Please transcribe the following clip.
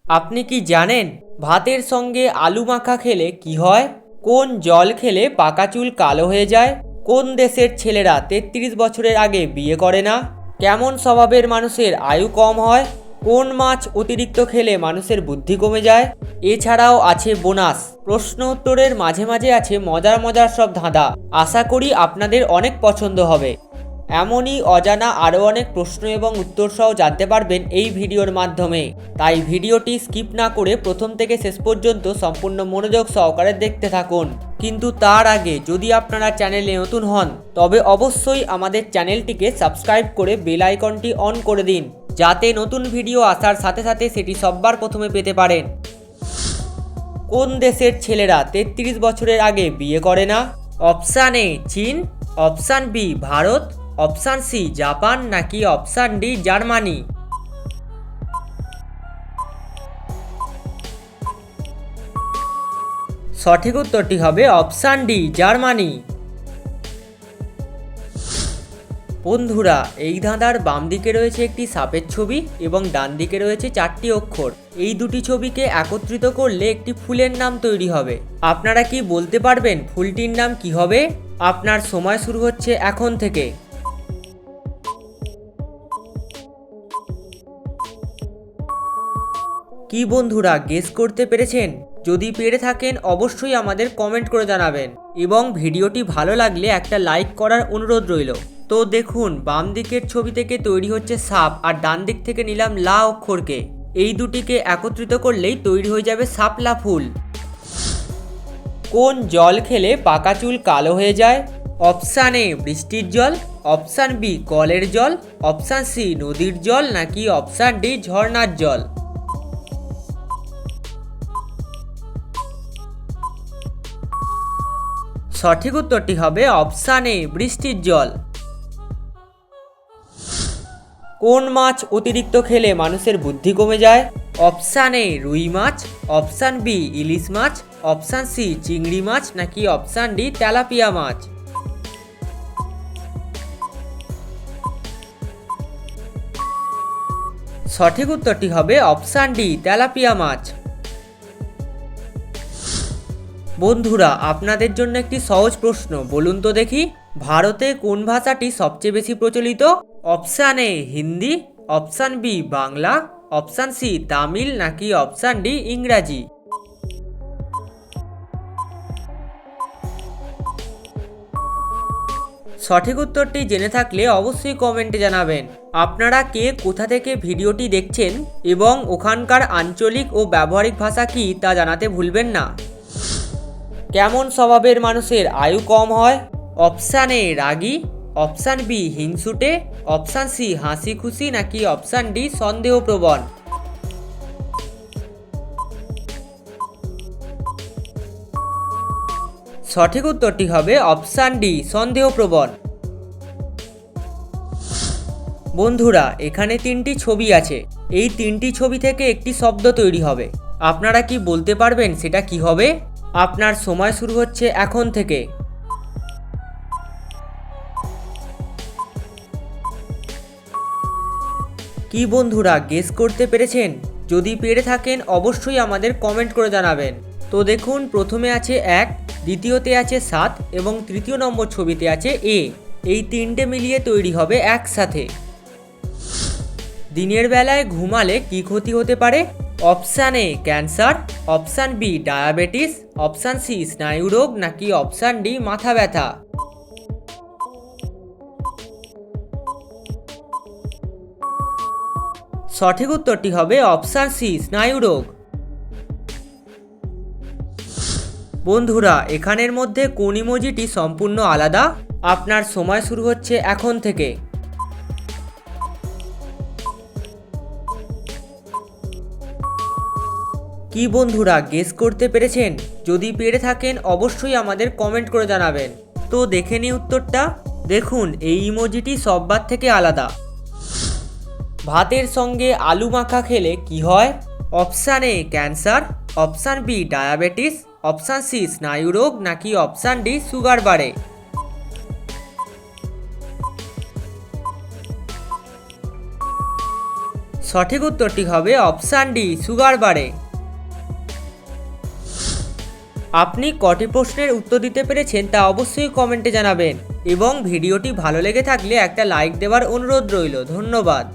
আপনি কি জানেন ভাতের সঙ্গে আলু মাখা খেলে কি হয়? কোন জল খেলে পাকা চুল কালো হয়ে যায়? কোন দেশের ছেলেরা 33 বছরের আগে বিয়ে করে না? কেমন স্বভাবের মানুষের আয়ু কম হয়? কোন মাছ অতিরিক্ত খেলে মানুষের বুদ্ধি কমে যায়? এছাড়াও আছে বোনাস। প্রশ্ন উত্তরের মাঝে মাঝে আছে মজার মজার সব ধাঁধা। আশা করি আপনাদের অনেক পছন্দ হবে। এমনই অজানা আরও অনেক প্রশ্ন এবং উত্তর সহ জানতে পারবেন এই ভিডিওর মাধ্যমে। তাই ভিডিওটি স্কিপ না করে প্রথম থেকে শেষ পর্যন্ত সম্পূর্ণ মনোযোগ সহকারে দেখতে থাকুন। কিন্তু তার আগে যদি আপনারা চ্যানেলে নতুন হন তবে অবশ্যই আমাদের চ্যানেলটিকে সাবস্ক্রাইব করে বেল আইকনটি অন করে দিন, যাতে নতুন ভিডিও আসার সাথে সাথে সেটি সবার প্রথমে পেতে পারেন। কোন দেশের ছেলেরা 33 বছরের আগে বিয়ে করে না? অপশান এ চীন, option B Bharat, option C Japan নাকি অপশান ডি জার্মানি? সঠিক উত্তরটি হবে অপশান ডি জার্মানি। বন্ধুরা, এই ধাঁধার বাম দিকে রয়েছে একটি সাপের ছবি এবং ডান দিকে রয়েছে 4টি অক্ষর। এই দুটি ছবিকে একত্রিত করলে একটি ফুলের নাম তৈরি হবে। আপনারা কি বলতে পারবেন ফুলটির নাম কি হবে? আপনার সময় শুরু হচ্ছে এখন থেকে। কি বন্ধুরা, গেস করতে পেরেছেন? যদি পেরে থাকেন অবশ্যই আমাদের কমেন্ট করে জানাবেন এবং ভিডিওটি ভালো লাগলে একটা লাইক করার অনুরোধ রইল। তো দেখুন, বাম দিকের ছবি থেকে তৈরি হচ্ছে সাপ আর ডান দিক থেকে নিলাম লা অক্ষরকে। এই দুটিকে একত্রিত করলেই তৈরি হয়ে যাবে শাপলা ফুল। কোন জল খেলে পাকা চুল কালো হয়ে যায়? অপশান এ বৃষ্টির জল, অপশান বি কলের জল, অপশান সি নদীর জল নাকি অপশান ডি ঝর্ণার জল? সঠিক উত্তরটি হবে অপশান এ বৃষ্টির জল। কোন মাছ অতিরিক্ত খেলে মানুষের বুদ্ধি কমে যায়? অপশান এ রুই মাছ, অপশান বি ইলিশ মাছ, অপশান সি চিংড়ি মাছ নাকি অপশান ডি তেলাপিয়া মাছ? সঠিক উত্তরটি হবে অপশান ডি তেলাপিয়া মাছ। বন্ধুরা, আপনাদের জন্য একটি সহজ প্রশ্ন, বলুন তো দেখি, ভারতে কোন ভাষাটি সবচেয়ে বেশি প্রচলিত? Option A Hindi, option B Bangla, option C Tamil নাকি অপশান ডি ইংরাজি? সঠিক উত্তরটি জেনে থাকলে অবশ্যই কমেন্টে জানাবেন। আপনারা কে কোথা থেকে ভিডিওটি দেখছেন এবং ওখানকার আঞ্চলিক ও ব্যবহারিক ভাষা কি তা জানাতে ভুলবেন না। কেমন স্বভাবের মানুষের আয়ু কম হয়? অপশান এ রাগী, অপশান বি হিংসুটে, অপশান সি হাসি খুশি নাকি অপশান ডি সন্দেহপ্রবণ? সঠিক উত্তরটি হবে অপশান ডি সন্দেহপ্রবণ। বন্ধুরা, এখানে 3টি ছবি আছে। এই 3টি ছবি থেকে একটি শব্দ তৈরি হবে। আপনারা কি বলতে পারবেন সেটা কি হবে? আপনার সময় শুরু হচ্ছে এখন থেকে। কি বন্ধুরা, গেস করতে পেরেছেন? যদি পেরে থাকেন অবশ্যই আমাদের কমেন্ট করে জানাবেন। তো দেখুন, প্রথমে আছে 1, দ্বিতীয়তে আছে 7 এবং তৃতীয় নম্বর ছবিতে আছে এ। এই 3টে মিলিয়ে তৈরি হবে একসাথে। দিনের বেলায় ঘুমালে কি ক্ষতি হতে পারে? Option A cancer, option B diabetes, option C স্নায়ুরোগ নাকি অপশান ডি মাথা ব্যথা? সঠিক উত্তরটি হবে অপশান সি স্নায়ুরোগ। বন্ধুরা, এখানের মধ্যে কোন ইমোজিটি সম্পূর্ণ আলাদা? আপনার সময় শুরু হচ্ছে এখন থেকে। কি বন্ধুরা, গেস করতে পেরেছেন? যদি পেরে থাকেন অবশ্যই আমাদের কমেন্ট করে জানাবেন। তো দেখে নিই উত্তরটা। দেখুন, এই ইমোজিটি সববার থেকে আলাদা। ভাতের সঙ্গে আলু মাখা খেলে কি হয়? Option A cancer, option B diabetes, option C স্নায়ুরোগ নাকি অপশান ডি সুগার বাড়ে? সঠিক উত্তরটি হবে অপশান ডি, সুগার বাড়ে। আপনি কটি প্রশ্নের উত্তর দিতে পেরেছেন তা অবশ্যই কমেন্টে জানাবেন এবং ভিডিওটি ভালো লেগে থাকলে একটা লাইক দেওয়ার অনুরোধ রইল। ধন্যবাদ।